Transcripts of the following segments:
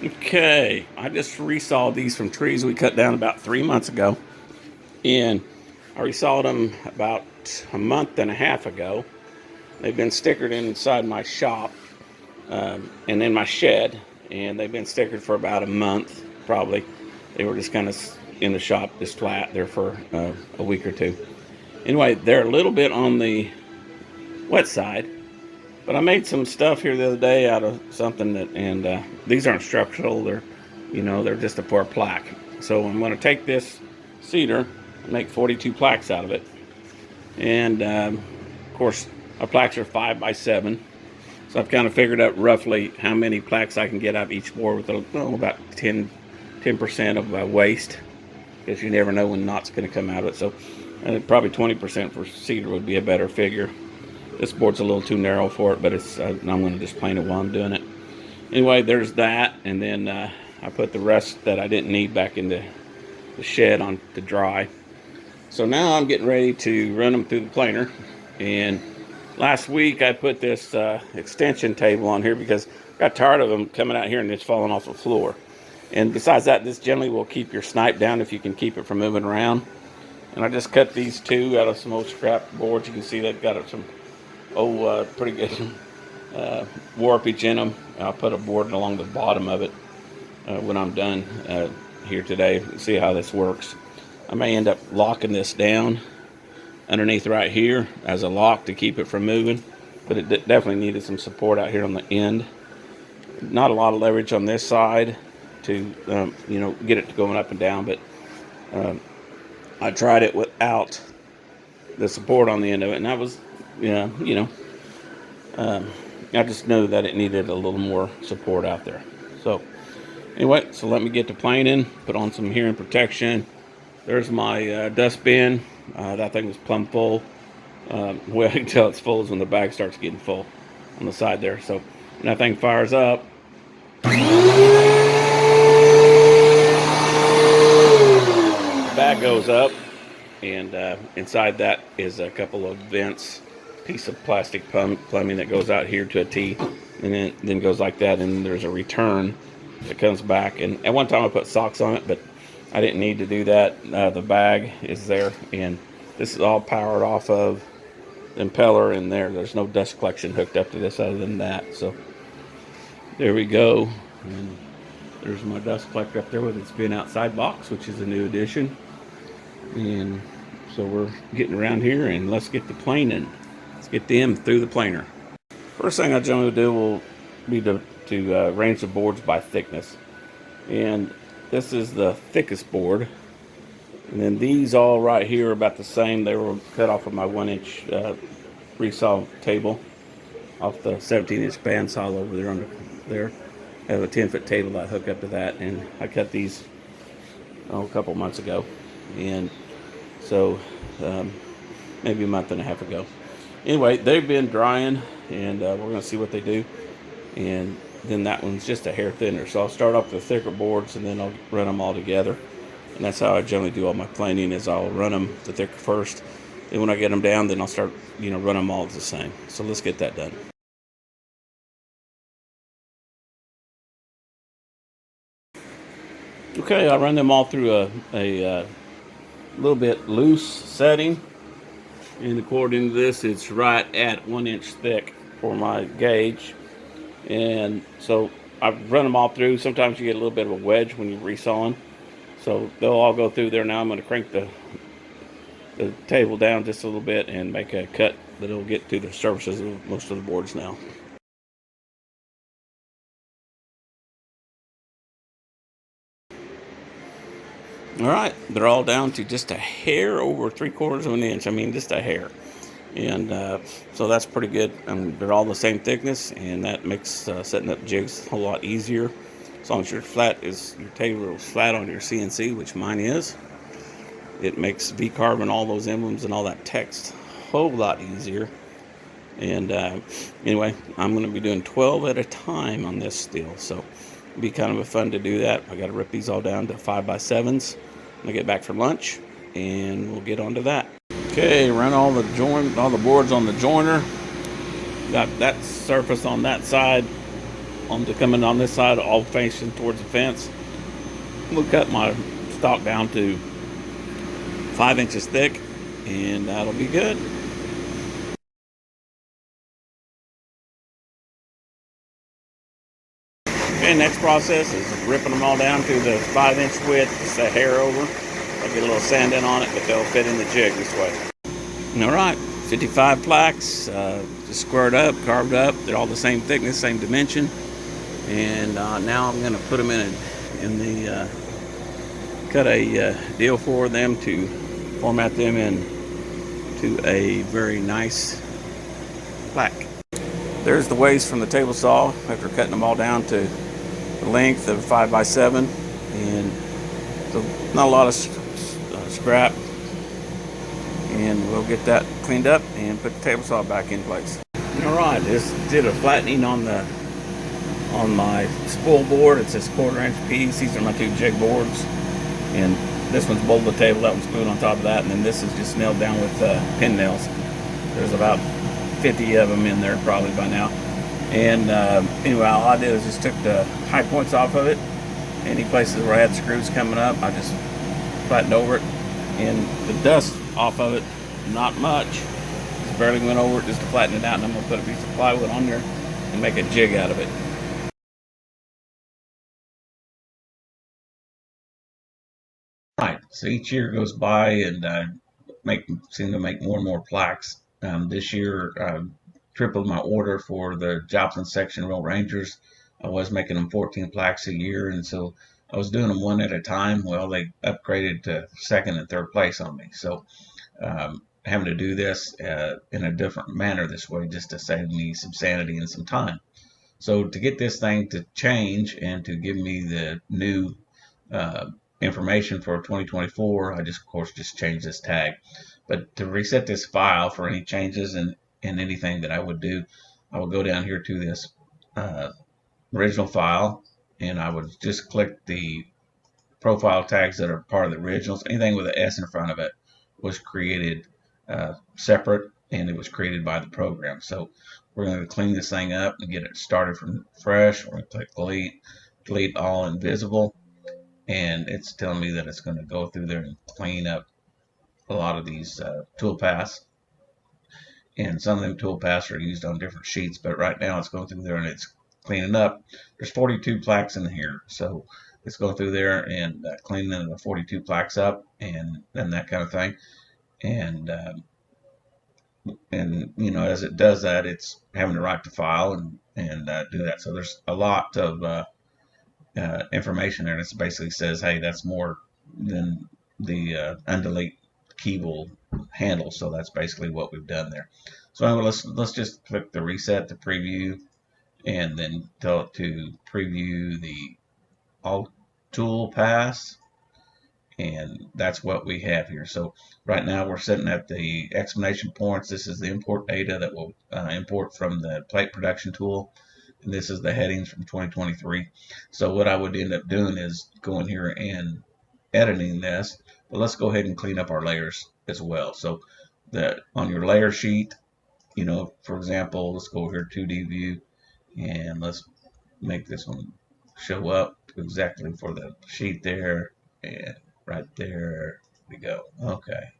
Okay, I just resawed these from trees we cut down about 3 months ago, and I resawed them about a month and a half ago. They've been stickered inside my shop and in my shed, and they've been stickered for about a month, probably. They were just kind of in the shop, just flat there for a week or two. Anyway, they're a little bit on the wet side, but I made some stuff here the other day out of something that, and these aren't structural. They're just a for plaque. So I'm going to take this cedar and make 42 plaques out of it. And of course, our plaques are 5x7. So I've kind of figured out roughly how many plaques I can get out of each board with about 10% of waste, because you never know when knot's going to come out of it. So probably 20% for cedar would be a better figure. This board's a little too narrow for it, but I'm going to just plane it while I'm doing it. Anyway, there's that, and then I put the rest that I didn't need back in the shed on to dry. So now I'm getting ready to run them through the planer. And last week I put this extension table on here because I got tired of them coming out here and just falling off the floor. And besides that, this generally will keep your snipe down if you can keep it from moving around. And I just cut these two out of some old scrap boards. You can see they've got some pretty good warpage in them. I'll put a board along the bottom of it when I'm done here today. See how this works. I may end up locking this down underneath right here as a lock to keep it from moving, but it definitely needed some support out here on the end. Not a lot of leverage on this side to get it going up and down, but I tried it without the support on the end of it, and that was I just knew that it needed a little more support out there. So anyway, so let me get to planing, put on some hearing protection. There's my dust bin. That thing was plumb full. The way I can tell it's full is when the bag starts getting full on the side there. So when that thing fires up, the bag goes up, and inside that is a couple of vents, piece of plastic plumbing that goes out here to a T, and then goes like that, and there's a return that comes back. And at one time I put socks on it, but I didn't need to do that. The bag is there, and this is all powered off of the impeller in there. There's no dust collection hooked up to this other than that. So there we go. And there's my dust collector up there with its bin outside box, which is a new addition. And so we're getting around here, and let's get the planing. Let's get them through the planer. First thing I generally do will be to range the boards by thickness. And this is the thickest board. And then these all right here are about the same. They were cut off of my 1-inch resaw table off the 17-inch bandsaw over there under there. I have a 10-foot table that I hook up to that, and I cut these a couple months ago. And so maybe a month and a half ago. Anyway, they've been drying, and we're going to see what they do. And then that one's just a hair thinner. So I'll start off with the thicker boards, and then I'll run them all together. And that's how I generally do all my planing, is I'll run them the thicker first. Then when I get them down, then I'll start, run them all the same. So let's get that done. Okay, I'll run them all through a little bit loose setting. And according to this, it's right at 1 inch thick for my gauge. And so I've run them all through. Sometimes you get a little bit of a wedge when you're resawing. So they'll all go through there. Now I'm going to crank the table down just a little bit and make a cut that will get to the surfaces of most of the boards now. All right, they're all down to just a hair over 3/4 of an inch. I mean, just a hair. And so that's pretty good. They're all the same thickness, and that makes setting up jigs a whole lot easier. As long as your table is flat on your CNC, which mine is, it makes V-carving all those emblems and all that text a whole lot easier. And anyway, I'm going to be doing 12 at a time on this steel, so it'll be kind of fun to do that. I got to rip these all down to 5x7s when I get back from lunch, and we'll get on to that. Okay, run all the boards on the joiner. Got that surface on that side on to coming on this side, all facing towards the fence. We'll cut my stalk down to 5 inches thick, and that'll be good. Okay, next process is ripping them all down to the 5-inch width, just a hair over. I'll get a little sand in on it, but they'll fit in the jig this way. All right, 55 plaques, just squared up, carved up. They're all the same thickness, same dimension. And now I'm going to put them cut a deal for them to format them into a very nice plaque. There's the waste from the table saw after cutting them all down to the length of 5x7, and so not a lot of scrap. And we'll get that cleaned up and put the table saw back in place. All right, just did a flattening on my spool board. It says 1/4 inch piece. These are my 2 jig boards, and this one's bolted the table, that one's glued on top of that, and then this is just nailed down with pin nails. There's about 50 of them in there probably by now. And anyway, all I did is just took the high points off of it. Any places where I had screws coming up, I just flattened over it, and the dust off of it, not much. Just barely went over it just to flatten it out, and I'm going to put a piece of plywood on there and make a jig out of it. Right, so each year goes by, and seem to make more and more plaques. This year, tripled my order for the Joplin section Royal Rangers. I was making them 14 plaques a year, and so I was doing them one at a time. Well, they upgraded to 2nd and 3rd place on me, so having to do this in a different manner this way just to save me some sanity and some time. So to get this thing to change and to give me the new information for 2024, I just, of course, just changed this tag. But to reset this file for any changes and anything that I would do, I would go down here to this original file, and I would just click the profile tags that are part of the originals. Anything with an S in front of it was created separate, and it was created by the program. So we're going to clean this thing up and get it started from fresh. We're going to click delete all invisible, and it's telling me that it's going to go through there and clean up a lot of these tool paths. And some of them tool paths are used on different sheets, but right now it's going through there and it's cleaning up. There's 42 plaques in here, so it's going through there and cleaning the 42 plaques up and that kind of thing. And you know, as it does that, it's having to write the file and do that. So there's a lot of information there, and it basically says, hey, that's more than the undelete key will handle. So that's basically what we've done there. So anyway, let's just click the reset to preview, and then tell it to preview the all tool paths, and that's what we have here. So right now we're sitting at the exclamation points. This is the import data that will import from the plate production tool, and this is the headings from 2023. So what I would end up doing is going here and editing this, but let's go ahead and clean up our layers as well. So that on your layer sheet, you know, for example, let's go here 2D view, and let's make this one show up exactly for the sheet there, and right there we go. Okay,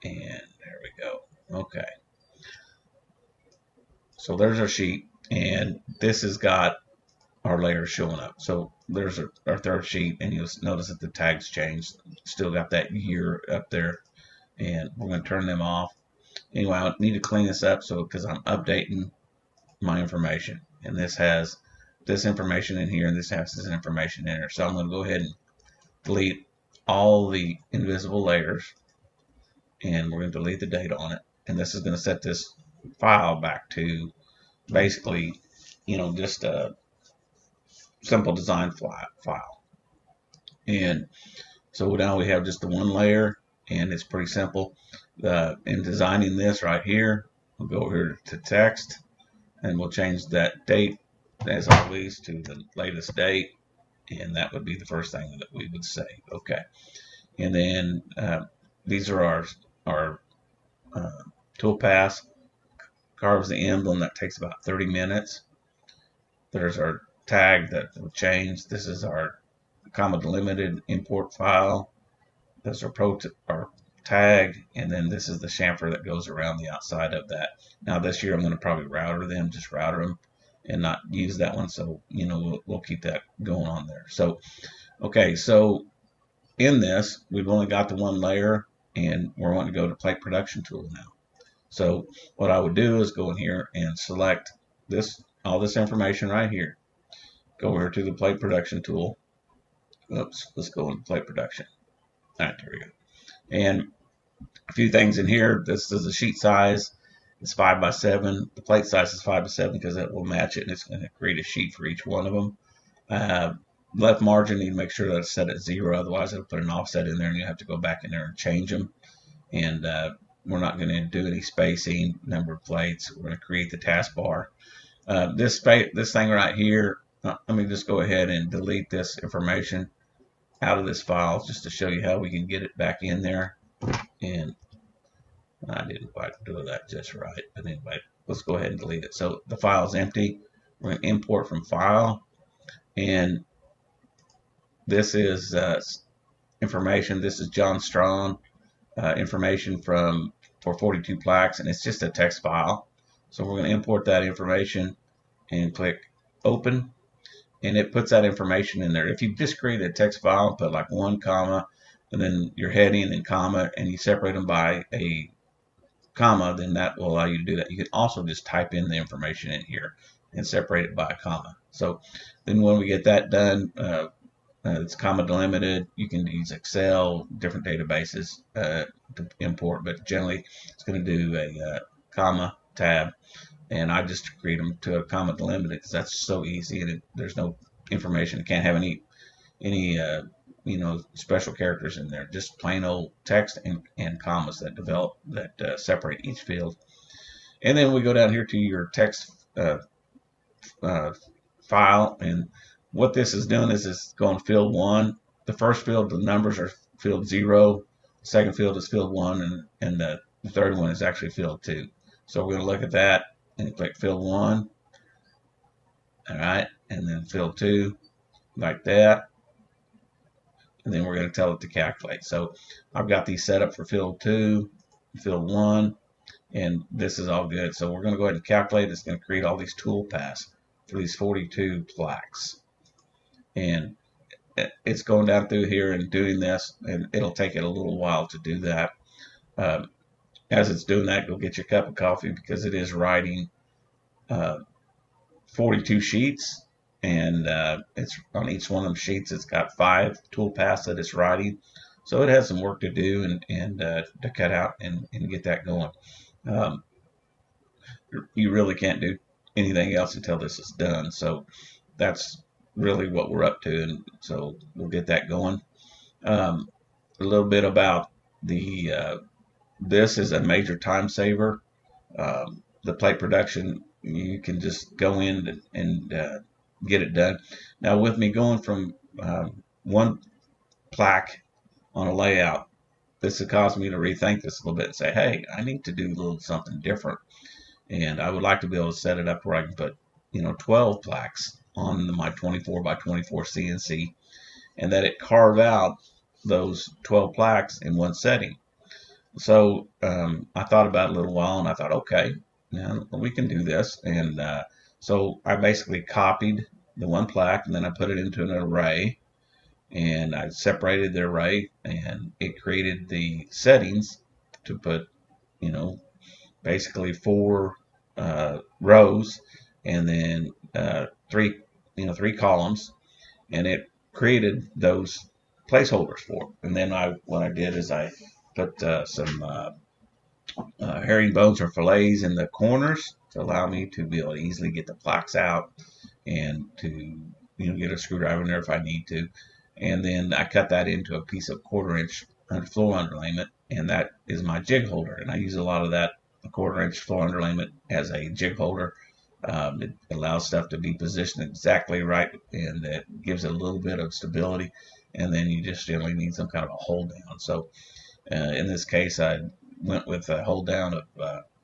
and there we go. Okay, so there's our sheet, and this has got our layers showing up. So there's our 3rd sheet, and you'll notice that the tags changed. Still got that year up there, and we're going to turn them off. Anyway, I need to clean this up because I'm updating my information, and this has this information in here, and this has this information in here. So I'm going to go ahead and delete all the invisible layers, and we're going to delete the data on it, and this is going to set this file back to basically, you know, just a simple design file. And so now we have just the one layer, and it's pretty simple. In designing this right here, we'll go over here to text, and we'll change that date as always to the latest date, and that would be the first thing that we would say. Okay, and then these are our tool paths carves the emblem. That takes about 30 minutes. There's our tag that will change. This is our comma delimited import file. There's our tag, and then this is the chamfer that goes around the outside of that. Now this year I'm going to probably router them, just router them, and not use that one. So we'll keep that going on there. So okay, so in this we've only got the one layer, and we're wanting to go to plate production tool now. So what I would do is go in here and select all this information right here. Go over to the plate production tool. Oops, let's go into plate production. All right, there we go. And a few things in here. This is the sheet size. It's 5 by 7. The plate size is 5 by 7 because that will match it, and it's going to create a sheet for each one of them. Left margin, you need to make sure that it's set at 0. Otherwise, it'll put an offset in there, and you have to go back in there and change them. And we're not going to do any spacing, number of plates. We're going to create the taskbar. This thing right here, let me just go ahead and delete this information out of this file just to show you how we can get it back in there. And I didn't quite do that just right, but anyway, let's go ahead and delete it. So the file is empty. We're going to import from file, and this is information. This is John Strawn information for 42 plaques, and it's just a text file. So we're going to import that information and click open, and it puts that information in there. If you just create a text file and put like 1 comma and then your heading and comma, and you separate them by a comma, then that will allow you to do that. You can also just type in the information in here and separate it by a comma. So then when we get that done, it's comma delimited. You can use Excel, different databases to import, but generally it's going to do a comma tab, and I just create them to a comma delimited because that's so easy, and there's no information. It can't have any special characters in there, just plain old text and commas that separate each field. And then we go down here to your text file, and what this is doing is it's going field 1. The first field, the numbers are field 0. The second field is field 1, and the third one is actually field 2. So we're going to look at that and click field 1. All right, and then field 2, like that. And then we're going to tell it to calculate. So I've got these set up for field 2, field 1, and this is all good. So we're going to go ahead and calculate. It's going to create all these tool paths for these 42 plaques. And it's going down through here and doing this, and it'll take it a little while to do that. As it's doing that, go get your cup of coffee, because it is writing 42 sheets. And it's on each one of them sheets, it's got 5 tool paths that it's writing. So it has some work to do and to cut out and get that going. You really can't do anything else until this is done. So that's really what we're up to, and so we'll get that going. A little bit about this is a major time saver. The plate production, you can just go in and get it done. Now, with me going from one plaque on a layout, this has caused me to rethink this a little bit and say, hey, I need to do a little something different, and I would like to be able to set it up where I can put 12 plaques on my 24 by 24 CNC, and that it carve out those 12 plaques in one setting. So I thought about it a little while, and I thought, okay, we can do this. And so I basically copied the one plaque, and then I put it into an array, and I separated the array, and it created the settings to put, basically 4 rows, and then 3 columns, and it created those placeholders for it. And then what I did is I put some herringbones or fillets in the corners to allow me to be able to easily get the plaques out, and to get a screwdriver in there if I need to. And then I cut that into a piece of 1/4 inch floor underlayment, and that is my jig holder. And I use a lot of that 1/4 inch floor underlayment as a jig holder. It allows stuff to be positioned exactly right, and it gives it a little bit of stability. And then you just generally need some kind of a hold down. So in this case, I went with a hold down of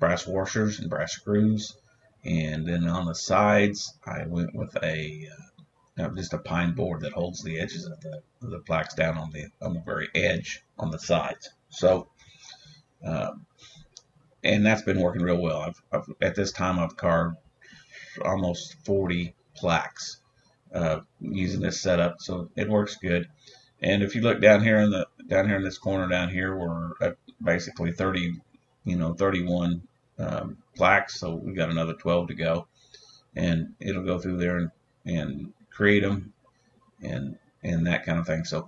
brass washers and brass screws. And then on the sides, I went with a just a pine board that holds the edges of the plaques down on the very edge on the sides. So, and that's been working real well. At this time I've carved almost 40 plaques using this setup, so it works good. And if you look down here in this corner down here, we're at basically 31 plaques. So we got another 12 to go, and it'll go through there and create them and that kind of thing. So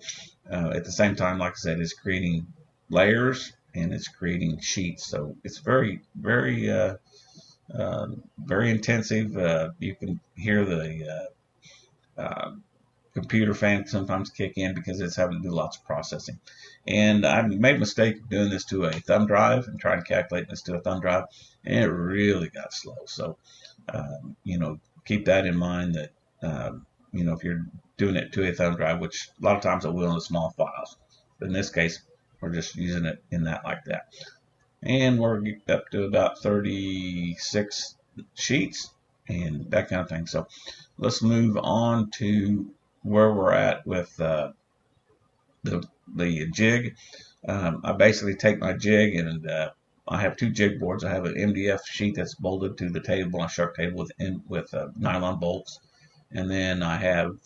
at the same time, like I said, it's creating layers and it's creating sheets. So it's very intensive. You can hear the computer fan sometimes kick in because it's having to do lots of processing. And I made a mistake of doing this to a thumb drive and trying to calculate this to a thumb drive, and it really got slow. So, keep that in mind that, if you're doing it to a thumb drive, which a lot of times it will in the small files. But in this case, we're just using it in that like that. And we're up to about 36 sheets and that kind of thing. So let's move on to where we're at with the jig. I basically take my jig and I have two jig boards. I have an MDF sheet that's bolted to the table, a shark table with nylon bolts, and then I have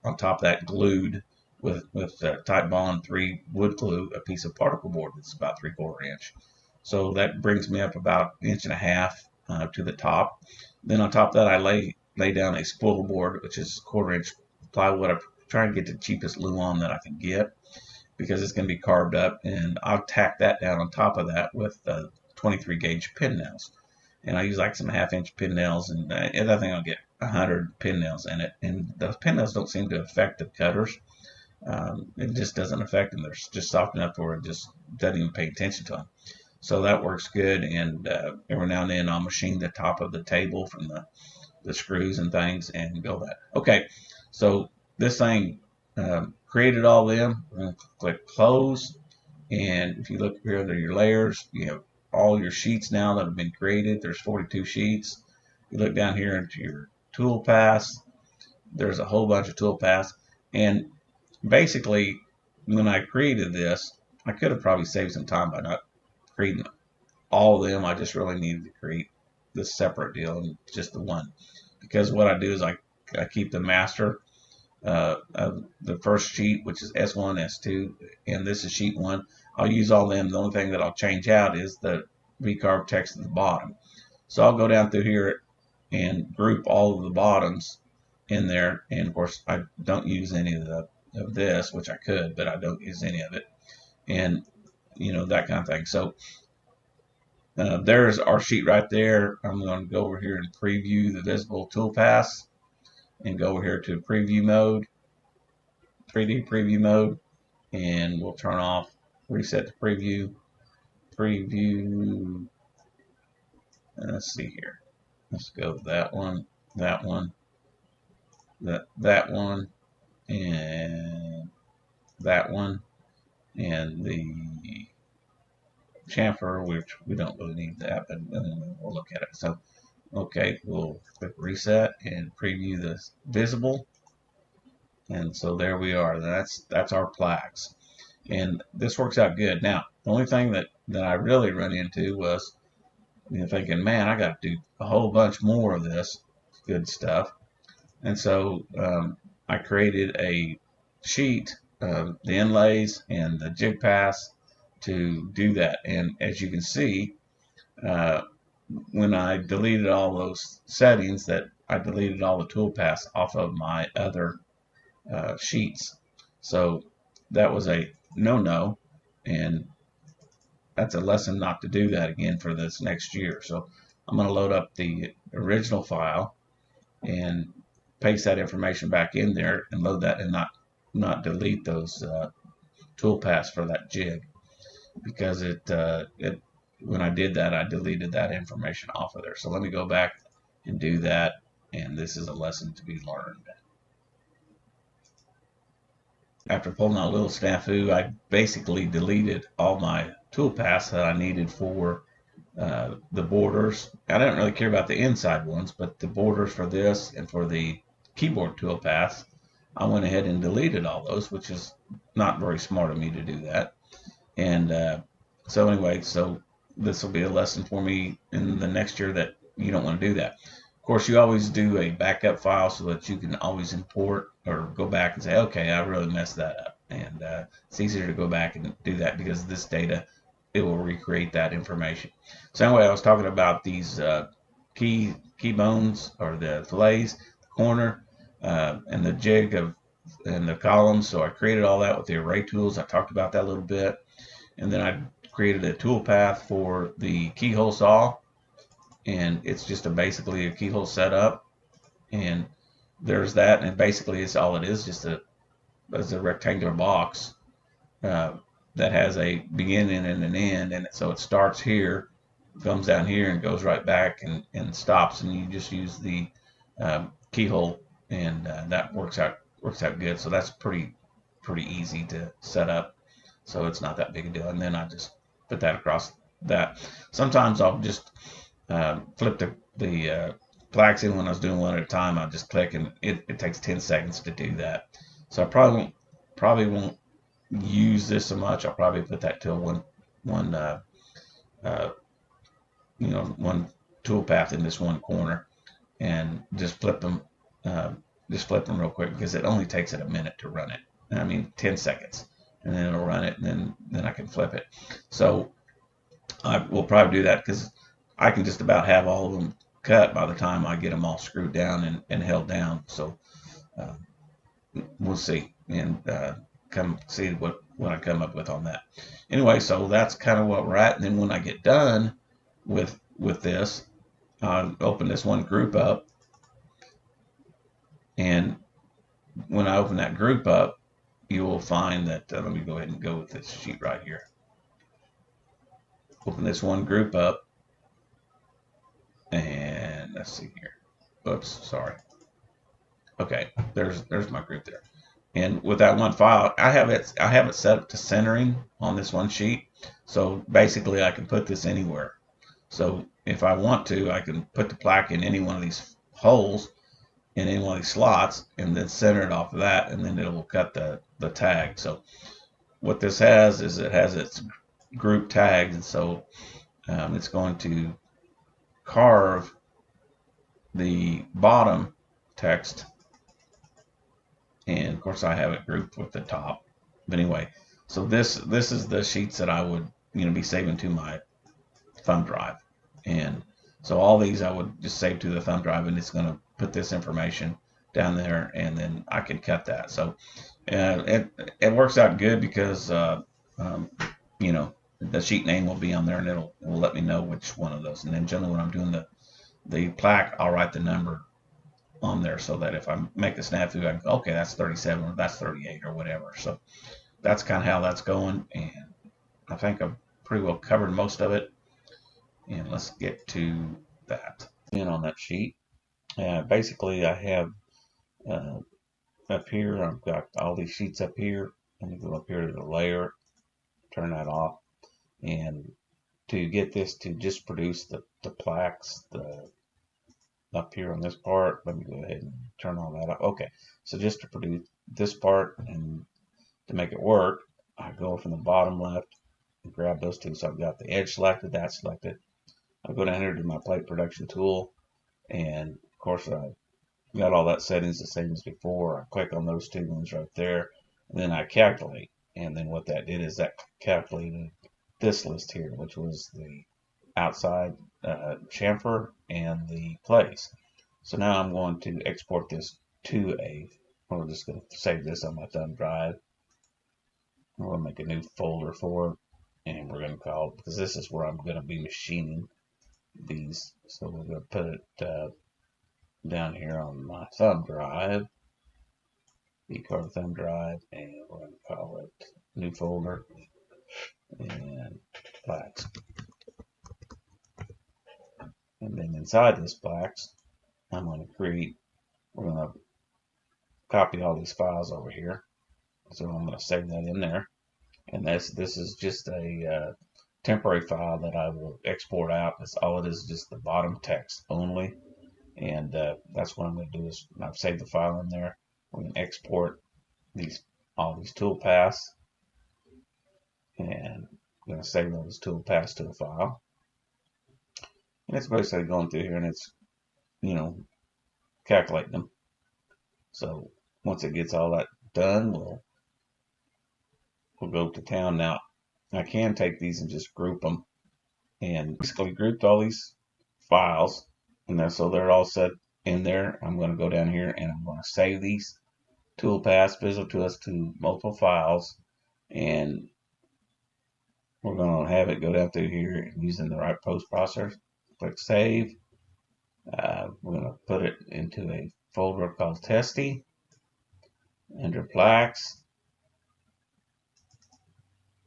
on top of that glued with Type Bond 3 wood glue a piece of particle board that's about 3/4 inch. So that brings me up about 1.5 inches to the top. Then on top of that, I lay down a spoil board, which is 1/4 inch plywood. I try and get the cheapest luan that I can get because it's going to be carved up, and I'll tack that down on top of that with 23 gauge pin nails. And I use like some 1/2 inch pin nails, and I think I'll get 100 pin nails in it. And those pin nails don't seem to affect the cutters. It just doesn't affect them. They're just soft enough to where it just doesn't even pay attention to them. So that works good. And every now and then I'll machine the top of the table from the screws and things and go that. Okay, so this thing created all them. We're going to click close. And if you look here, there are your layers. You have all your sheets now that have been created. There's 42 sheets. You look down here into your tool paths. There's a whole bunch of tool paths. And basically, when I created this, I could have probably saved some time by not creating all of them. I just really needed to create this separate deal and just the one. Because what I do is I keep the master of the first sheet, which is S1, S2, and this is sheet 1. I'll use all them. The only thing that I'll change out is the recarved text at the bottom. So I'll go down through here and group all of the bottoms in there. And of course, I don't use any of this, which I could, but I don't use any of it. And that kind of thing. So there's our sheet right there. I'm going to go over here and preview the visible toolpaths and go over here to preview mode, 3D preview mode, and we'll turn off, reset the preview. Let's see here. Let's go with that one, that one, that one, and that one, and the chamfer, which we don't really need that, but we'll look at it. So, okay, we'll click reset and preview this visible. And so there we are. That's our plaques. And this works out good. Now, the only thing that I really run into was thinking, man, I got to do a whole bunch more of this good stuff. And so I created a sheet of the inlays and the jig paths to do that. And as you can see, when I deleted all those settings, that I deleted all the toolpaths off of my other sheets. So that was a no-no, and that's a lesson not to do that again for this next year. So I'm going to load up the original file and paste that information back in there and load that, and not delete those toolpaths for that jig, because when I did that, I deleted that information off of there. So let me go back and do that, and this is a lesson to be learned. After pulling out a little snafu, I basically deleted all my toolpaths that I needed for the borders. I don't really care about the inside ones, but the borders for this and for the keyboard toolpaths, I went ahead and deleted all those, which is not very smart of me to do that. And so anyway, so this will be a lesson for me in the next year that you don't want to do that. Of course, you always do a backup file so that you can always import or go back and say, okay, I really messed that up. And it's easier to go back and do that because this data, it will recreate that information. So anyway, I was talking about these key bones or the fillets, the corner, and the jig of and the columns. So I created all that with the array tools. I talked about that a little bit. And then I created a tool path for the keyhole saw, and it's just basically a keyhole setup. And there's that, and basically it's all it is, just a rectangular box uh, that has a beginning and an end, and so it starts here, comes down here, and goes right back and stops, and you just use the keyhole, and that works out good. So that's pretty easy to set up. So it's not that big a deal. And then I just put that across that. Sometimes I'll just flip the plaques in when I was doing one at a time. I just click, and it takes 10 seconds to do that. So I probably won't use this so much. I'll probably put that to one uh, one tool path in this one corner, and uh, just flip them real quick because it only takes it a minute to run it. I mean, 10 seconds, and then it'll run it, and then I can flip it. So I will probably do that because I can just about have all of them cut by the time I get them all screwed down and held down. So uh, we'll see, and come see what I come up with on that. Anyway, so that's kind of what we're at. And then when I get done with this, I'll open this one group up, and when I open that group up, you will find that, let me go ahead and go with this sheet right here. Open this one group up, and let's see here. Oops, sorry. Okay, there's my group there. And with that one file, I have it set up to centering on this one sheet. So basically I can put this anywhere. So if I want to, I can put the plaque in any one of these holes in any one of these slots and then center it off of that, and then it will cut the tag. So what this has is it has its group tags, and so it's going to carve the bottom text, and of course I have it grouped with the top. But anyway, so this is the sheets that I would be saving to my thumb drive, and so all these I would just save to the thumb drive, and it's going to put this information down there, and then I can cut that. So it works out good because you know the sheet name will be on there, and it will let me know which one of those. And then generally when I'm doing the plaque, I'll write the number on there so that if I make a snafu, I can go, okay, that's 37 or that's 38 or whatever. So that's kind of how that's going, and I think I've pretty well covered most of it. And let's get to that. In on that sheet, basically I have up here, I've got all these sheets up here. Let me go up here to the layer, turn that off, and to get this to just produce the plaques, up here on this part, let me go ahead and turn all that off. Okay, so just to produce this part and to make it work, I go from the bottom left and grab those two. So I've got the edge selected, that selected. I go down here to my plate production tool, and of course I got all that settings the same as before. I click on those two ones right there, and then I calculate. And then what that did is that calculated this list here, which was the outside chamfer and the place. So now I'm going to export this to we're just going to save this on my thumb drive. We're going to make a new folder for it, and we're going to call it, because this is where I'm going to be machining these. So we're going to put it down here on my thumb drive, the card thumb drive, and we're going to call it new folder and plaques. And then inside this plaques, I'm going to we're going to copy all these files over here. So I'm going to save that in there. And this is just a temporary file that I will export out. That's all it is, just the bottom text only. And that's what I'm going to do is I've saved the file in there. We can export all these toolpaths, and I'm going to save those toolpaths to the file. And it's basically going through here and it's, calculating them. So once it gets all that done, we'll go to town. Now I can take these and just group them, and basically grouped all these files, and then so they're all set in there. I'm going to go down here and I'm going to save these toolpaths, visual tools to multiple files, and we're going to have it go down through here and using the right post processor. Click save. We're going to put it into a folder called Testy under Plaques.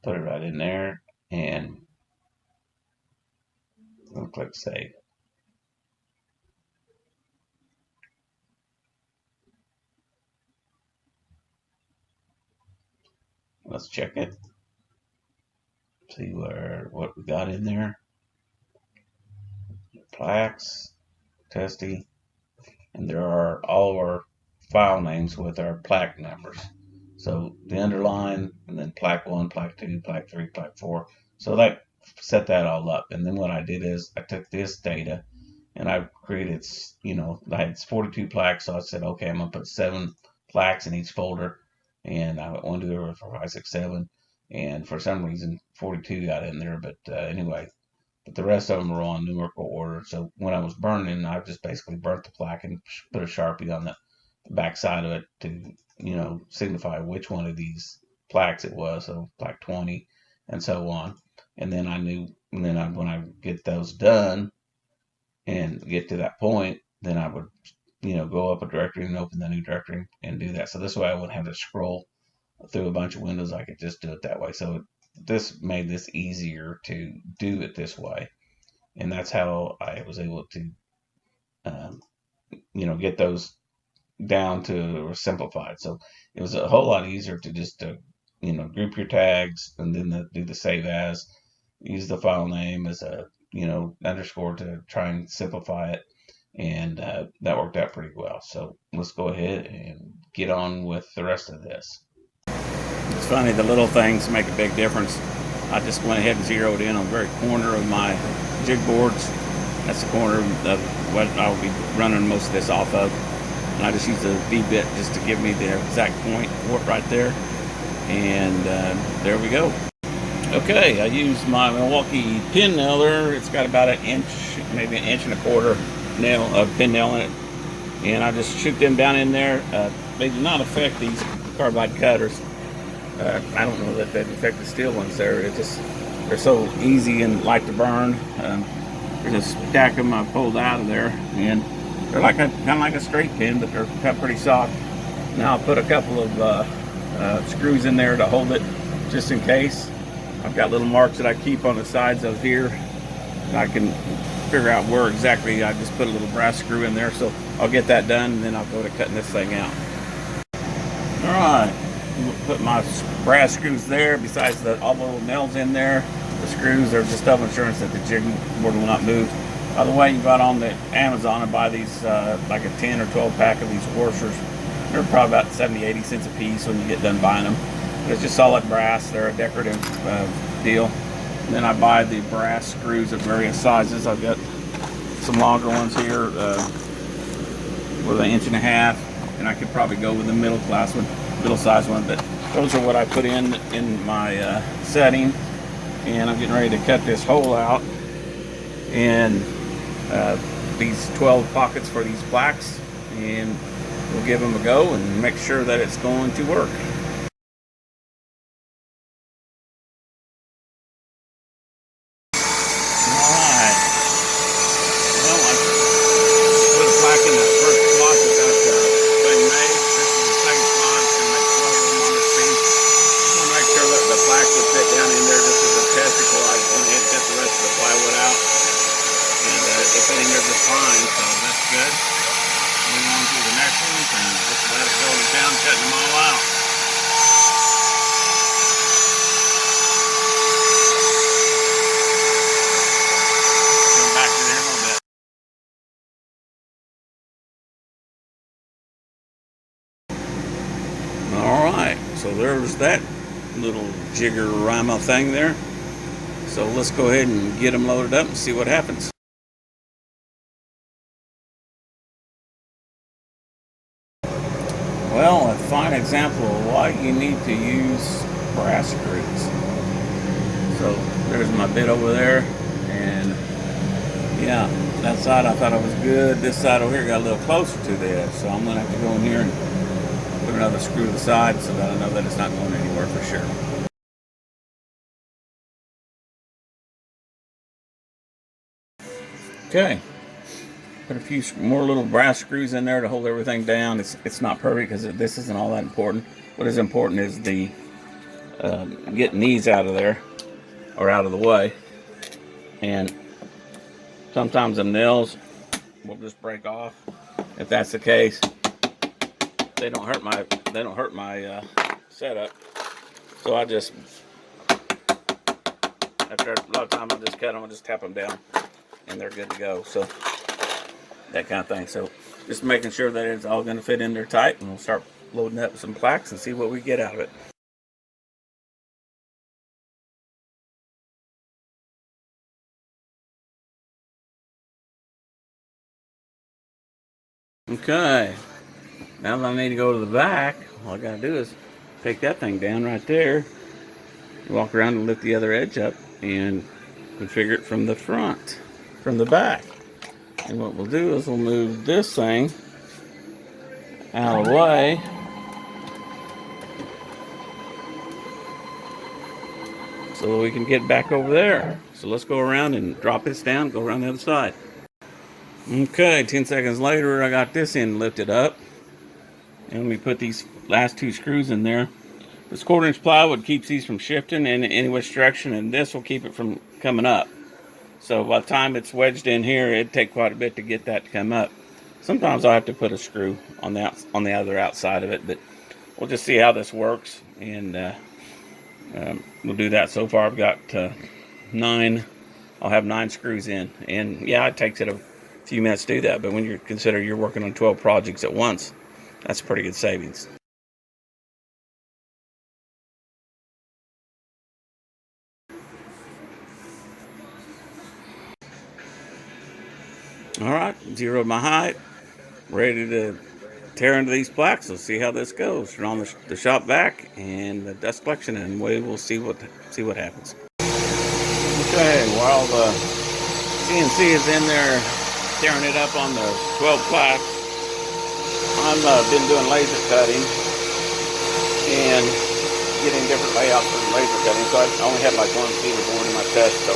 Put it right in there, and I'm going to click save. Let's check it. See what we got in there. Plaques, Testy, and there are all our file names with our plaque numbers. So the underline, and then plaque 1, plaque 2, plaque 3, plaque 4. So that set that all up. And then what I did is I took this data and I created, I had 42 plaques. So I said, okay, I'm going to put 7 plaques in each folder. And I went 1, 2, 3, 4, 5, 6, 7. And for some reason, 42 got in there. But anyway, but the rest of them were on numerical order. So when I was burning, I just basically burnt the plaque and put a Sharpie on the back side of it to, signify which one of these plaques it was. So plaque 20 and so on. And then when I get those done and get to that point, then I would, go up a directory and open the new directory and do that. So this way I wouldn't have to scroll through a bunch of windows. I could just do it that way. So this made this easier to do it this way. And that's how I was able to, get those down to or simplified. So it was a whole lot easier to just, group your tags and then do the save as, use the file name as a, underscore to try and simplify it. And that worked out pretty well. So let's go ahead and get on with the rest of this. It's funny, the little things make a big difference. I just went ahead and zeroed in on the very corner of my jig boards. That's the corner of what I will be running most of this off of. And I just used the V-bit just to give me the exact point for it right there. And there we go. Okay, I used my Milwaukee pin nailer. It's got about an inch, maybe an inch and a quarter pin nail in it. And I just shoot them down in there. They do not affect these carbide cutters. I don't know that they affect the steel ones there. They're so easy and light to burn. You just stack them. I pulled out of there, and they're kind of like a straight pin, but they're cut pretty soft. Now I'll put a couple of screws in there to hold it, just in case. I've got little marks that I keep on the sides of here, and I can figure out where exactly. I just put a little brass screw in there, so I'll get that done, and then I'll go to cutting this thing out. All right. Put my brass screws there. Besides all the little nails in there, the screws are just double insurance that the jig board will not move. By the way, you got on the Amazon and buy these like a 10 or 12 pack of these washers. They're probably about 70-80 cents a piece when you get done buying them. But it's just solid brass. They're a decorative deal. And then I buy the brass screws of various sizes. I've got some longer ones here with 1.5 inches, and I could probably go with the middle size one, but those are what I put in my setting. And I'm getting ready to cut this hole out, and these 12 pockets for these plaques, and we'll give them a go and make sure that it's going to work. Fine, so that's good. Move on to the next one and just let it go to town, cutting them all out. there's that little jigger-rama thing there. So let's go ahead and get them loaded up and see what happens. Well, a fine example of why you need to use brass screws. So there's my bit over there, and yeah, that side I thought it was good. This side over here got a little closer to the edge, so I'm gonna have to go in here and put another screw to the side so that I know that it's not going anywhere for sure. Okay, put a few more little brass screws in there to hold everything down. It's not perfect because this isn't all that important. What is important is the getting these out of there or out of the way. And sometimes the nails will just break off. If that's the case, they don't hurt my setup. So I just, after a lot of time, I just cut them, I just tap them down, and they're good to go. So that kind of thing. So just making sure that it's all going to fit in there tight, and we'll start loading up some plaques and see what we get out of it. Okay, now that I need to go to the back, all I got to do is take that thing down right there, walk around and lift the other edge up, and configure it from the front, from the back. And what we'll do is we'll move this thing out of the way. So that we can get back over there. So let's go around and drop this down, go around the other side. Okay, 10 seconds later, I got this end lifted up. And we put these last two screws in there. This 1/4-inch plywood keeps these from shifting in any which direction, and this will keep it from coming up. So by the time it's wedged in here, it'd take quite a bit to get that to come up. Sometimes I have to put a screw on the other outside of it, but we'll just see how this works, and we'll do that. So far, I've got 9. I'll have 9 screws in, and yeah, it takes it a few minutes to do that. But when you consider you're working on 12 projects at once, that's pretty good savings. All right, zeroed my height, ready to tear into these plaques. Let's see how this goes. Turn on the shop vac and the dust collection, and we'll see what happens. Okay, while the CNC is in there tearing it up on the 12 plaques, I've been doing laser cutting and getting different layouts for the laser cutting. So I only had like one cedar board in my test. So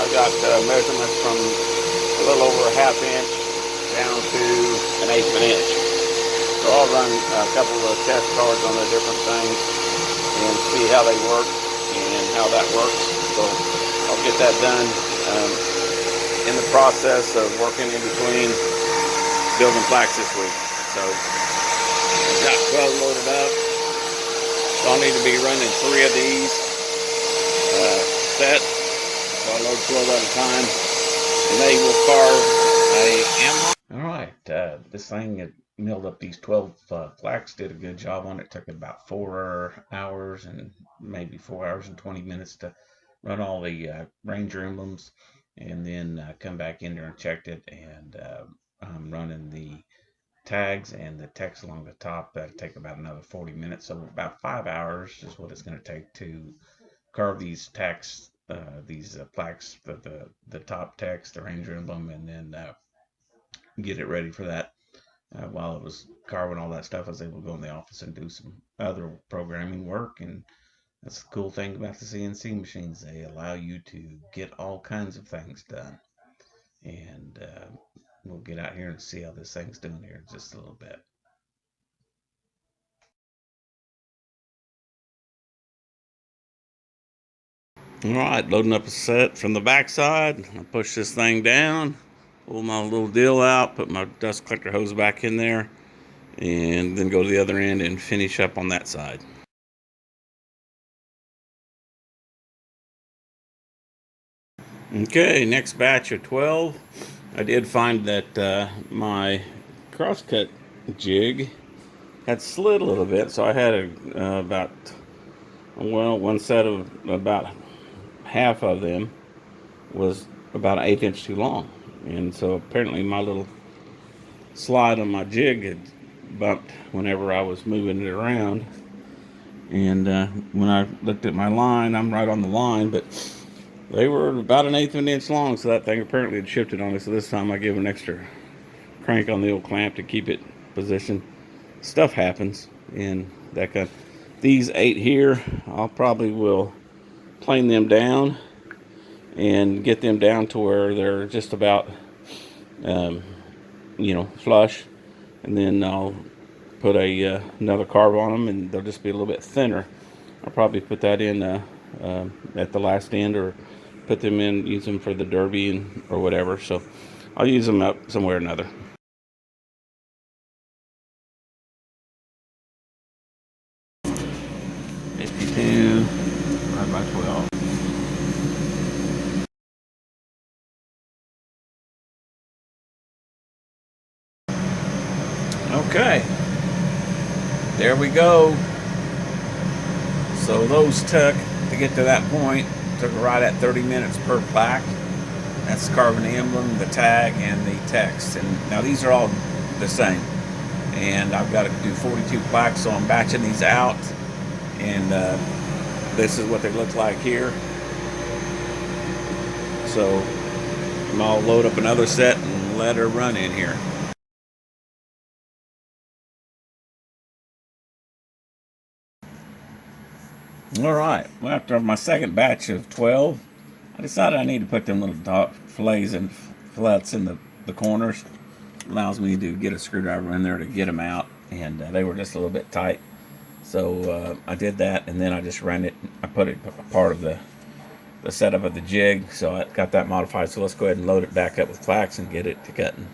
I got measurements from a little over a 1/2 inch down to 1/8 of an inch. So I'll run a couple of test cards on the different things and see how they work and how that works. So I'll get that done in the process of working in between building plaques this week. So I've got 12 loaded up. So I'll need to be running 3 of these sets. So I load 12 at a time, and they will carve a M. All right, this thing milled up these 12 plaques. Did a good job on it. Took about 4 hours and maybe 4 hours and 20 minutes to run all the Ranger emblems, and then come back in there and checked it. And I'm running the tags and the text along the top. That'll take about another 40 minutes. So about 5 hours is what it's going to take to carve these tags, these plaques, the top text, the Ranger emblem, and then get it ready for that. While I was carving all that stuff, I was able to go in the office and do some other programming work. And that's the cool thing about the CNC machines. They allow you to get all kinds of things done. And we'll get out here and see how this thing's doing here in just a little bit. All right, loading up a set from the back side. I push this thing down, pull my little deal out, put my dust collector hose back in there, and then go to the other end and finish up on that side. Okay, next batch of 12. I did find that my crosscut jig had slid a little bit, so I had one set of about half of them was about an 1/8 inch too long, and so apparently my little slide on my jig had bumped whenever I was moving it around. And when I looked at my line, I'm right on the line, but they were about an 1/8 of an inch long, so that thing apparently had shifted on me. So this time I give an extra crank on the old clamp to keep it positioned. Stuff happens, and that kind. These 8 here, I'll probably will plane them down and get them down to where they're just about, flush, and then I'll put another carb on them, and they'll just be a little bit thinner. I'll probably put that in at the last end, or put them in, use them for the derby or whatever. So I'll use them up somewhere or another. $52 divided by 12. Okay, there we go. So those took, to get to that point, took right at 30 minutes per plaque. That's the carbon emblem, the tag, and the text. And now these are all the same. And I've got to do 42 plaques, so I'm batching these out. And this is what they look like here. So I'll load up another set and let her run in here. All right, well, after my second batch of 12, I decided I need to put them little fillets and fillets in the corners. Allows me to get a screwdriver in there to get them out, and they were just a little bit tight. So I did that, and then I just ran it. I put it part of the setup of the jig, so I got that modified. So let's go ahead and load it back up with Plaques and get it to cutting.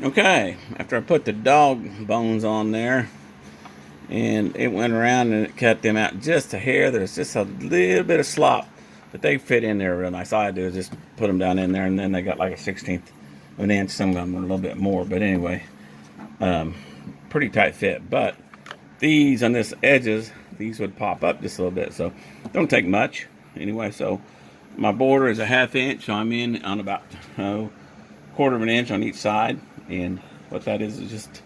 Okay, after I put the dog bones on there, and it went around and it cut them out just a hair. There's just a little bit of slop, but they fit in there real nice. All I do is just put them down in there, and then they got like a 1/16 of an inch. Some of them a little bit more, but anyway, pretty tight fit. But these on this edges, these would pop up just a little bit, so don't take much anyway. So my border is a 1/2 inch, so I'm in on about 1/4 of an inch on each side. And what that is just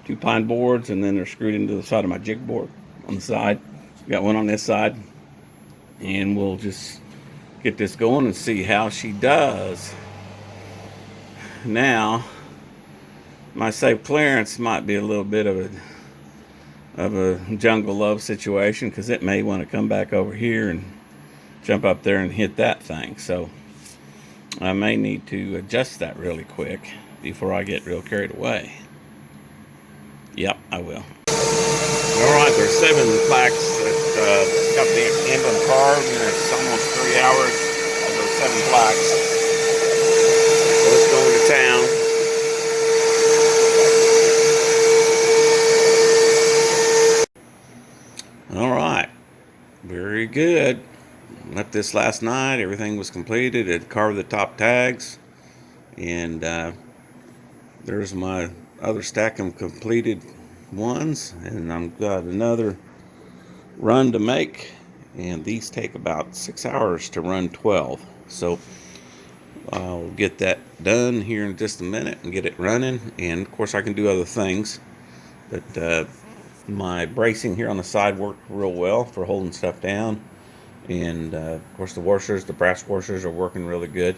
2 pine boards, and then they're screwed into the side of my jig board on the side. Got one on this side, and we'll just get this going and see how she does. Now, my safe clearance might be a little bit of a jungle love situation, because it may want to come back over here and jump up there and hit that thing. So I may need to adjust that really quick before I get real carried away. Yep, I will. All right, there's 7 plaques that got the emblem carved, and it's almost 3 hours of those 7 plaques. So let's go into town. All right, very good. Left this last night. Everything was completed. It carved the top tags, and there's my other stack of completed ones, and I've got another run to make, and these take about 6 hours to run 12. So I'll get that done here in just a minute and get it running. And of course I can do other things, but my bracing here on the side worked real well for holding stuff down, and of course the brass washers are working really good.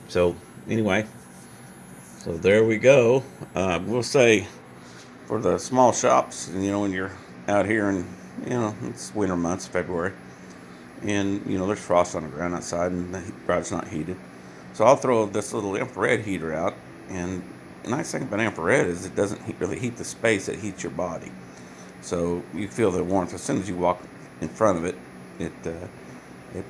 So anyway, so there we go. We'll say for the small shops, when you're out here and, it's winter months, February, and, there's frost on the ground outside and the garage not heated. So I'll throw this little infrared heater out, and the nice thing about infrared is it doesn't really heat the space, it heats your body. So you feel the warmth as soon as you walk in front of it. It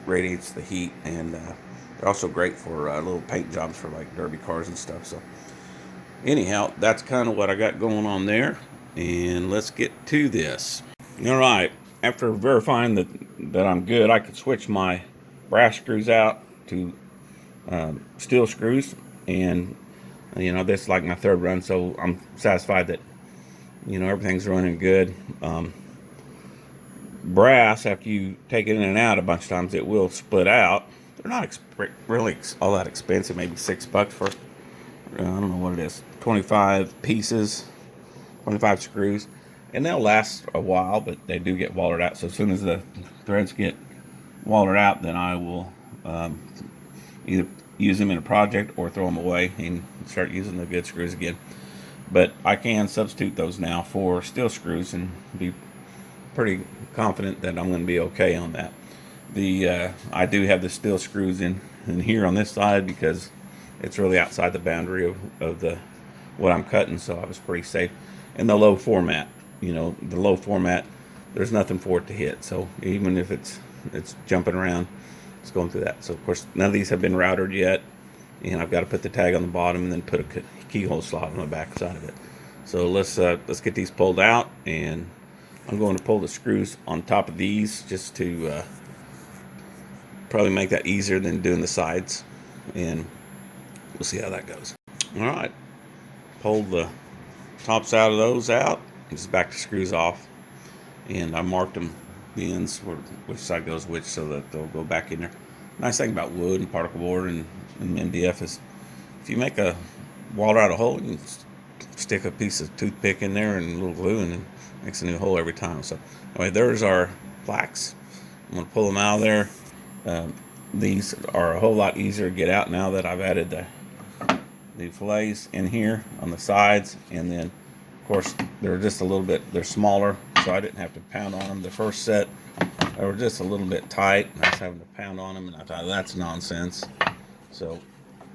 radiates the heat, and they're also great for little paint jobs for like derby cars and stuff. So anyhow, that's kind of what I got going on there, and let's get to this. All right, after verifying that I'm good, I could switch my brass screws out to steel screws, and this is like my third run, so I'm satisfied that everything's running good. Brass, after you take it in and out a bunch of times, it will split out. They're not really all that expensive, maybe $6 for I don't know what it is, 25 pieces, 25 screws, and they'll last a while, but they do get wallered out. So as soon as the threads get wallered out, then I will either use them in a project or throw them away and start using the good screws again. But I can substitute those now for steel screws and be pretty confident that I'm going to be okay on that. I do have the steel screws in here on this side because it's really outside the boundary of the what I'm cutting, so I was pretty safe. And the low format, the low format, there's nothing for it to hit. So even if it's jumping around, it's going through that. So of course none of these have been routed yet, and I've got to put the tag on the bottom and then put a keyhole slot on the back side of it. So let's get these pulled out, and I'm going to pull the screws on top of these just to probably make that easier than doing the sides, and we'll see how that goes. All right, pulled the tops out of those out, and just back the screws off, and I marked them, the ends, which side goes which, so that they'll go back in there. Nice thing about wood and particle board and MDF is if you make a wall out a hole, you can stick a piece of toothpick in there and a little glue, and it makes a new hole every time. So anyway, there's our plaques. I'm going to pull them out of there. These are a whole lot easier to get out now that I've added the fillets in here on the sides, and then of course they're just a little bit, they're smaller, so I didn't have to pound on them. The first set they were just a little bit tight, and I was having to pound on them, and I thought that's nonsense. So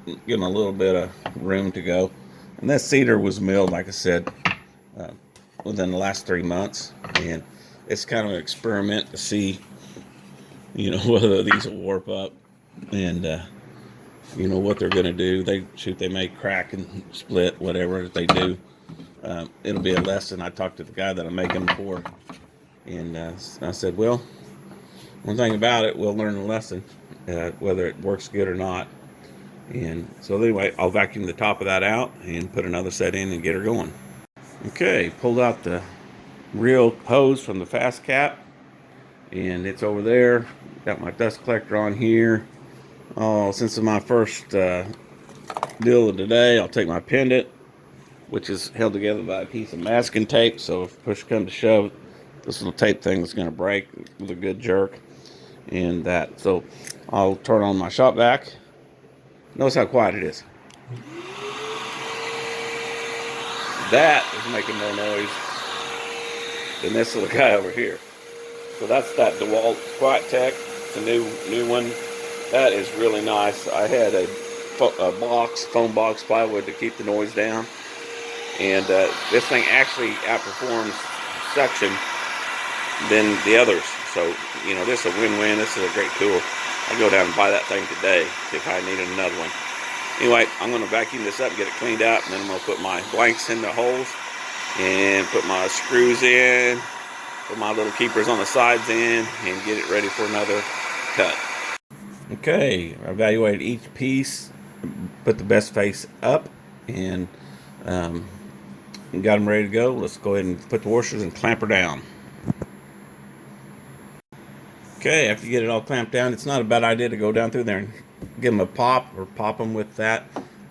give them a little bit of room to go. And that cedar was milled, like I said, within the last 3 months, and it's kind of an experiment to see whether these will warp up and what they're going to do. They may crack and split, whatever they do. It'll be a lesson. I talked to the guy that I'm making them for, and I said, well, one thing about it, we'll learn a lesson, whether it works good or not. And so anyway, I'll vacuum the top of that out and put another set in and get her going. Okay, pulled out the real hose from the fast cap, and it's over there. Got my dust collector on here. Oh, since it's my first deal of the day, I'll take my pendant, which is held together by a piece of masking tape, so if push comes to shove, this little tape thing is going to break with a good jerk, and that. So I'll turn on my shop vac. Notice how quiet it is. That is making more noise than this little guy over here. So that's that DeWalt Quiet Tech. It's a new one. That is really nice. I had a foam box plywood to keep the noise down, and this thing actually outperforms suction than the others. So this is a win-win. This is a great tool. I'll go down and buy that thing today if I needed another one. Anyway, I'm going to vacuum this up and get it cleaned out, and then I'm going to put my blanks in the holes and put my screws in, put my little keepers on the sides in, and get it ready for another cut. Okay, I evaluated each piece, put the best face up, and got them ready to go. Let's go ahead and put the washers and clamp her down. Okay, after you get it all clamped down, it's not a bad idea to go down through there and give them a pop, or pop them with that.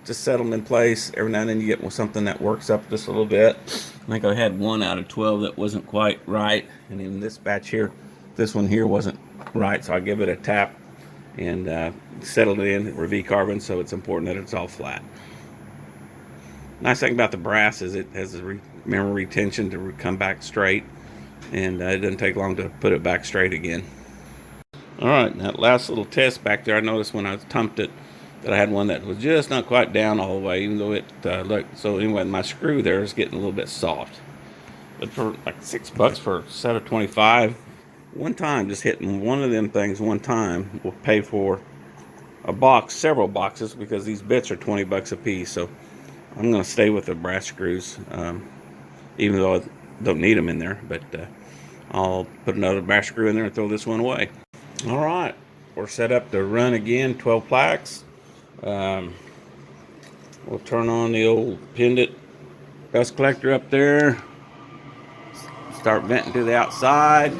Just set them in place. Every now and then you get something that works up just a little bit. I think I had 1 out of 12 that wasn't quite right, and in this batch here, this one here wasn't right, so I give it a tap and settled it in. We're V-carbon, so it's important that it's all flat. Nice thing about the brass is it has a memory retention to come back straight, and it doesn't take long to put it back straight again. All right, that last little test back there, I noticed when I tumped it that I had one that was just not quite down all the way, even though it looked. So anyway, my screw there is getting a little bit soft. But for like $6 for a set of 25, one time, just hitting one of them things one time will pay for a box, several boxes, because these bits are $20 a piece. So I'm going to stay with the brass screws, even though I don't need them in there. But I'll put another brass screw in there and throw this one away. All right, we're set up to run again, 12 plaques. We'll turn on the old pendant dust collector up there. Start venting to the outside.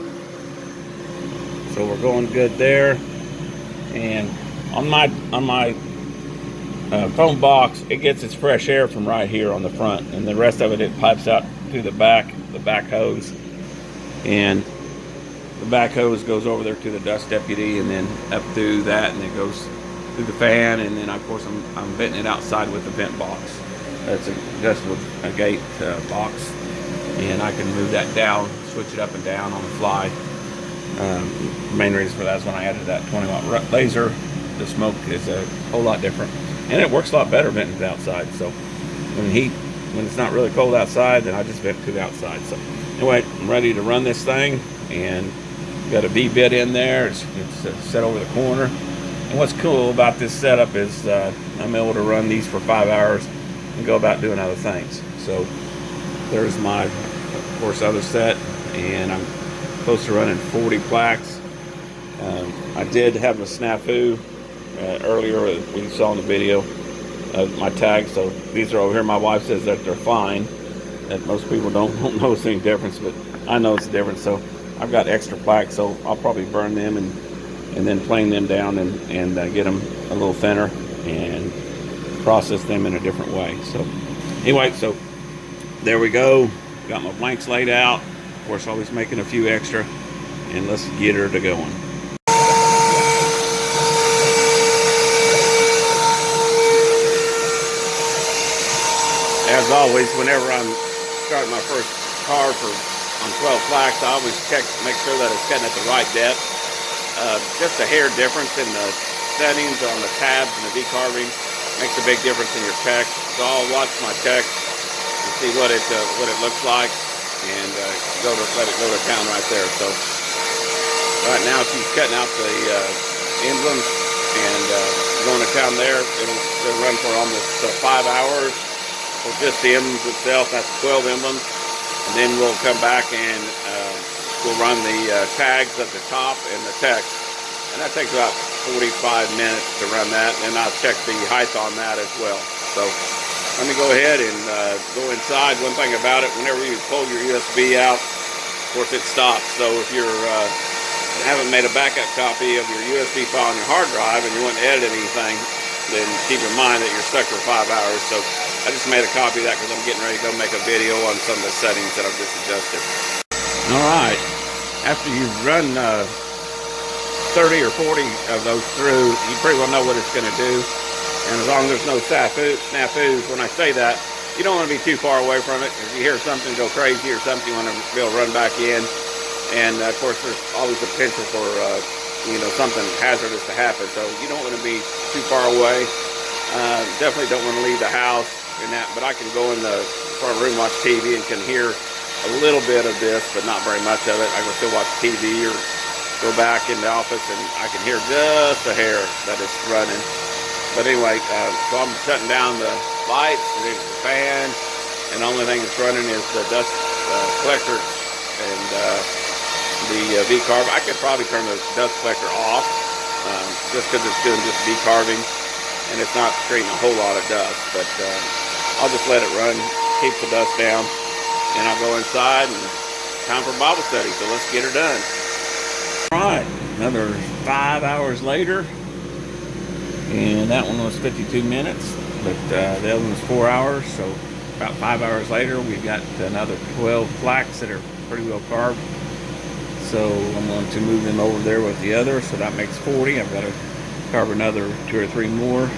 So we're going good there. And on my foam box, it gets its fresh air from right here on the front, and the rest of it pipes out to the back hose. And the back hose goes over there to the dust deputy, and then up through that, and it goes through the fan, and then of course I'm venting it outside with the vent box. That's just with a gate box, and I can move that down, switch it up and down on the fly. The main reason for that is when I added that 20-watt laser, the smoke is a whole lot different, and it works a lot better venting to the outside. So when it's not really cold outside, then I just vent to the outside. So anyway, I'm ready to run this thing, and got a V-bit in there. It's set over the corner. And what's cool about this setup is I'm able to run these for 5 hours and go about doing other things. So there's my, of course, other set, and I'm close to running 40 plaques. I did have a snafu earlier we saw in the video of my tags. So these are over here. My wife says that they're fine, that most people don't notice any difference, but I know it's a difference. So I've got extra plaques, so I'll probably burn them and then plane them down and get them a little thinner and process them in a different way. So anyway, so there we go. Got my blanks laid out. Of course, always making a few extra, and let's get her to going. As always, whenever I'm starting my first car on 12 plaques, I always make sure that it's cutting at the right depth. Just a hair difference in the settings on the tabs and the V-carving makes a big difference in your check. So I'll watch my check and see what it looks like, and let it go to town right there. So right now she's cutting out the emblems and going to town there. It'll run for almost 5 hours for just the emblems itself. That's 12 emblems, and then we'll come back and we'll run the tags at the top and the text, and that takes about 45 minutes to run that, and I'll check the height on that as well. So let me go ahead and go inside. One thing about it, whenever you pull your USB out, of course it stops. So if you haven't made a backup copy of your USB file on your hard drive and you want to edit anything, then keep in mind that you're stuck for 5 hours. So I just made a copy of that because I'm getting ready to go make a video on some of the settings that I've just adjusted. All right, after you've run 30 or 40 of those through, you pretty well know what it's going to do. And as long as there's no snafus, when I say that, you don't want to be too far away from it. If you hear something go crazy or something, you want to be able to run back in. And of course, there's always the potential for something hazardous to happen. So you don't want to be too far away. Definitely don't want to leave the house and that. But I can go in the front room, watch TV, and can hear a little bit of this, but not very much of it. I can still watch TV or go back in the office, and I can hear just a hair that it's running. But anyway, so I'm shutting down the lights and the fan, and the only thing that's running is the dust collector and the V-carve. I could probably turn the dust collector off just because it's doing just V-carving, and it's not creating a whole lot of dust. But I'll just let it run, keep the dust down, and I'll go inside, and time for Bible study, so let's get her done. All right, another 5 hours later, and that one was 52 minutes, but the other one was 4 hours, so about 5 hours later, we've got another 12 plaques that are pretty well carved. So I'm going to move them over there with the other, so that makes 40. I've got to carve another 2 or 3 more,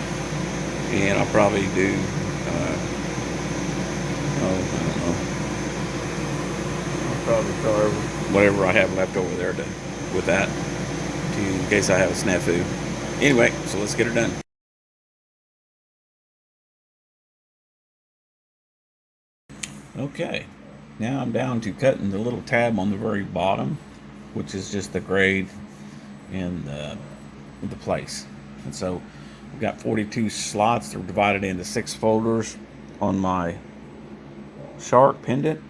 and I'll probably do, I don't know, I'll probably carve whatever I have left over there with that, in case I have a snafu. Anyway, so let's get her done. Okay, now I'm down to cutting the little tab on the very bottom, which is just the grade and the place. And so we've got 42 slots. They're divided into 6 folders on my shark pendant,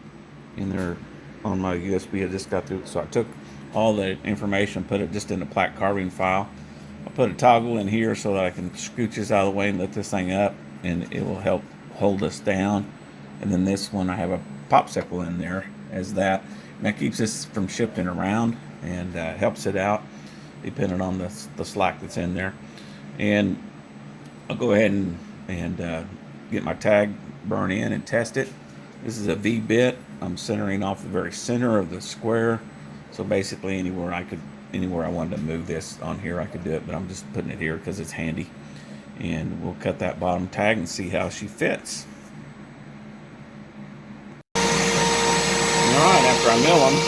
and they're on my USB. I just got through, so I took all the information, put it just in a plaque carving file. I'll put a toggle in here so that I can scooch this out of the way and lift this thing up, and it will help hold us down. And then this one, I have a popsicle in there as that. And that keeps this from shifting around and helps it out depending on the slack that's in there. And I'll go ahead and get my tag burn in and test it. This is a V bit. I'm centering off the very center of the square. So basically anywhere I wanted to move this on here, I could do it, but I'm just putting it here because it's handy. And we'll cut that bottom tag and see how she fits. Alright, after I mill them,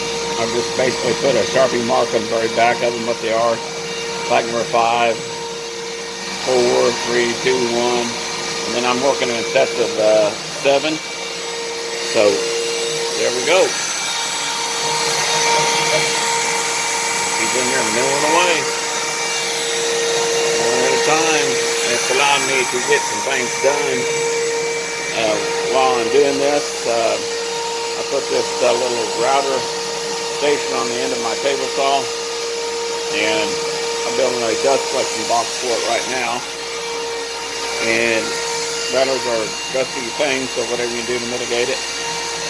I've just basically put a Sharpie mark on the very back of them, what they are. Plaque number 5, 4, 3, 2, 1. And then I'm working in sets of 7. So, there we go. He's in there milling away. One at a time. And it's allowed me to get some things done. While I'm doing this, I put this little router station on the end of my table saw, and I'm building a dust collection box for it right now. And routers are dusty things, so whatever you do to mitigate it.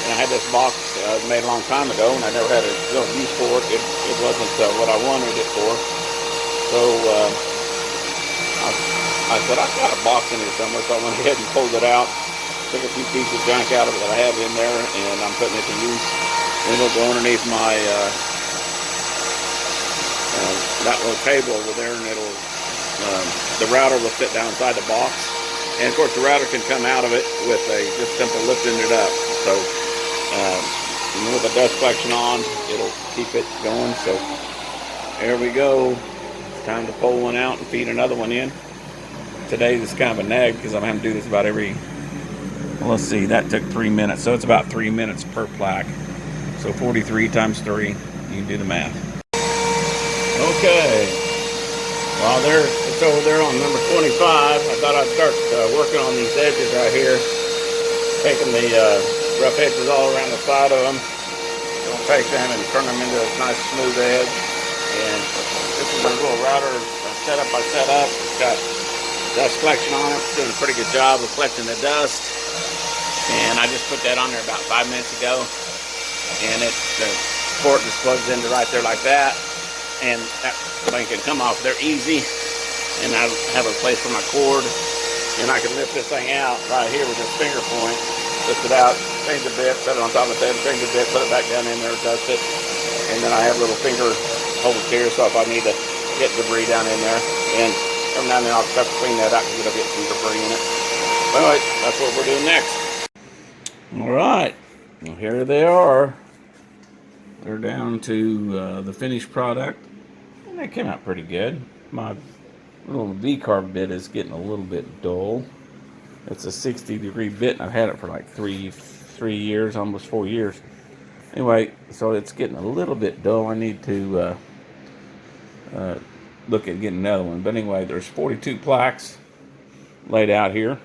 And I had this box made a long time ago, and I never had a real use for it. It wasn't what I wanted it for. So I said, I've got a box in here somewhere, so I went ahead and pulled it out. Took a few pieces of junk out of it that I have in there, and I'm putting it to use. And it'll go underneath my that little table over there, and it'll the router will sit down inside the box. And of course, the router can come out of it with a just simple lifting it up. So with the dust collection on, it'll keep it going. So there we go. It's time to pull one out and feed another one in. Today is kind of a nag because I'm having to do this about every. Well, let's see, that took 3 minutes, so it's about 3 minutes per plaque. So 43 times 3, you can do the math. Okay, while it's over there on number 25, I thought I'd start working on these edges right here. Taking the rough edges all around the side of them. Gonna take them and turn them into a nice smooth edge. And this is a little router setup I set up. It's got dust collection on it. It's doing a pretty good job of collecting the dust. And I just put that on there about 5 minutes ago. And the port just plugs into right there like that. And that thing can come off there easy. And I have a place for my cord. And I can lift this thing out right here with this finger point. Lift it out, change the bit, set it on top of the table, change the bit, put it back down in there, dust it. And then I have little finger holders here, so if I need to get debris down in there. And every now and then I'll have to clean that out because it'll get some debris in it. But anyway, that's what we're doing next. All right, well, here they are. They're down to the finished product, and they came out pretty good. My little V-carb bit is getting a little bit dull. It's a 60-degree bit, and I've had it for like three years, almost 4 years. Anyway, so it's getting a little bit dull. I need to look at getting another one. But anyway, there's 42 plaques laid out here.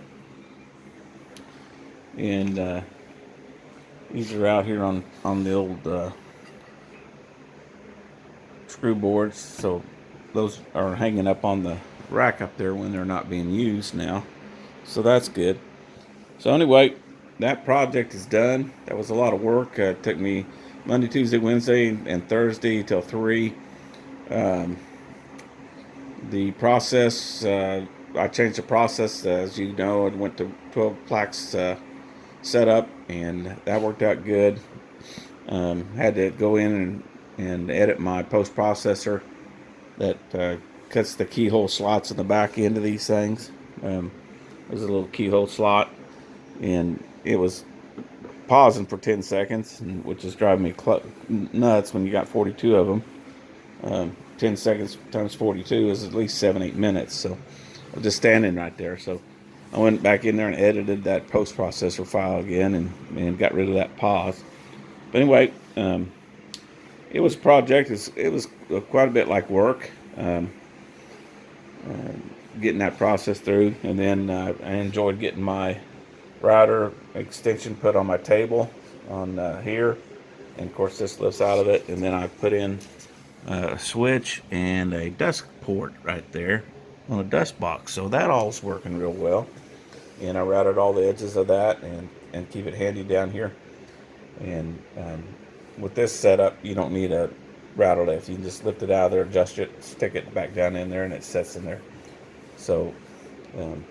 And these are out here on the old screw boards. So those are hanging up on the rack up there when they're not being used now. So that's good. So anyway, that project is done. That was a lot of work. It took me Monday, Tuesday, Wednesday, and Thursday till 3. The process, I changed the process. As you know, I went to 12 plaques setup, and that worked out good. Had to go in and edit my post processor that cuts the keyhole slots in the back end of these things. There's a little keyhole slot, and it was pausing for 10 seconds, which is driving me nuts when you got 42 of them. 10 seconds times 42 is at least 7-8 minutes. So I was just standing right there. So I went back in there and edited that post processor file again and got rid of that pause. But anyway, it was a project. It was quite a bit like work. Getting that process through, and then I enjoyed getting my router extension put on my table on here, and of course this lifts out of it, and then I put in switch and a dust port right there on a dust box. So that all's working real well. And I routed all the edges of that and keep it handy down here. And with this setup, you don't need a router lift. You can just lift it out of there, adjust it, stick it back down in there, and it sets in there. So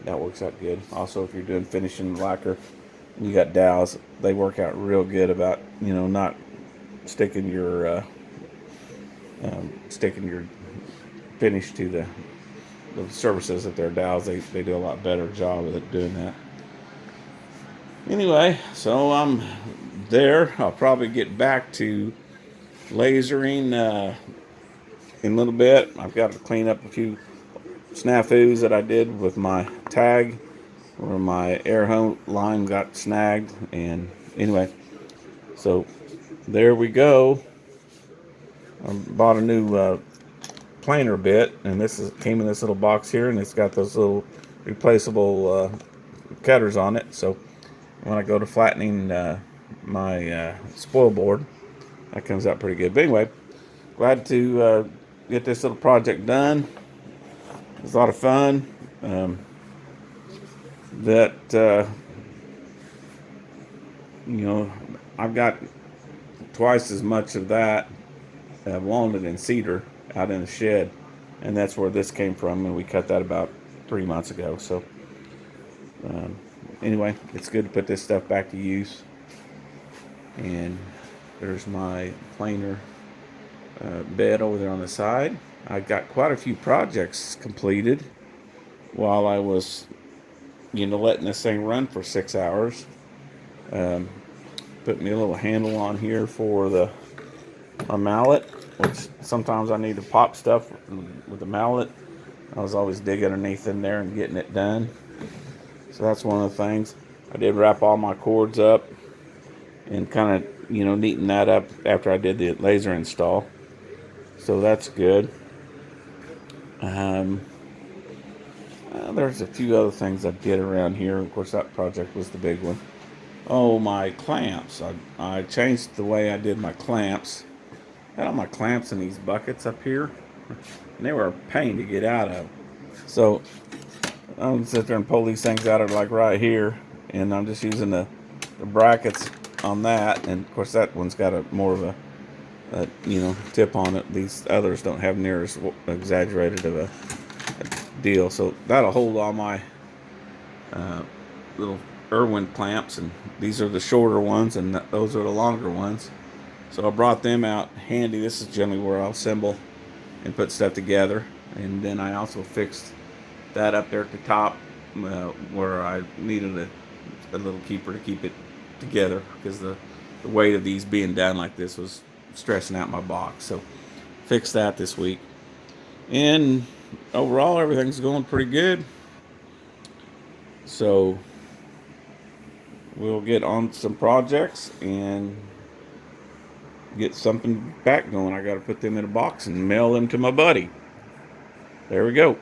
that works out good. Also, if you're doing finishing lacquer, you got dowels, they work out real good about, not sticking your finish to the surfaces of their dowels. They do a lot better job of doing that. Anyway, so I'm there. I'll probably get back to lasering in a little bit. I've got to clean up a few snafus that I did with my tag where my air hose line got snagged. And anyway, so there we go. I bought a new planer bit, and came in this little box here, and it's got those little replaceable cutters on it. So when I go to flattening my spoil board, that comes out pretty good. But anyway, glad to get this little project done. It was a lot of fun. I've got twice as much of that walnut and cedar out in the shed, and that's where this came from, and we cut that about 3 months ago. So anyway, it's good to put this stuff back to use. And there's my planer bed over there on the side. I got quite a few projects completed while I was letting this thing run for 6 hours. Put me a little handle on here for a mallet, which sometimes I need to pop stuff with the mallet. I was always digging underneath in there and getting it done. So that's one of the things. I did wrap all my cords up and kind of, neaten that up after I did the laser install. So that's good. There's a few other things I did around here. Of course, that project was the big one. Oh, my clamps. I changed the way I did my clamps. I had all my clamps in these buckets up here, and they were a pain to get out of. So I'm going to sit there and pull these things out of like right here, and I'm just using the brackets on that. And of course, that one's got more of a tip on it. These others don't have near as exaggerated of a deal. So that'll hold all my little Irwin clamps, and these are the shorter ones, and those are the longer ones. So I brought them out handy. This is generally where I'll assemble and put stuff together. And then I also fixed that up there at the top where I needed a little keeper to keep it together, because the weight of these being down like this was stressing out my box. So fixed that this week. And overall, everything's going pretty good. So we'll get on some projects and get something back going. I got to put them in a box and mail them to my buddy. There we go.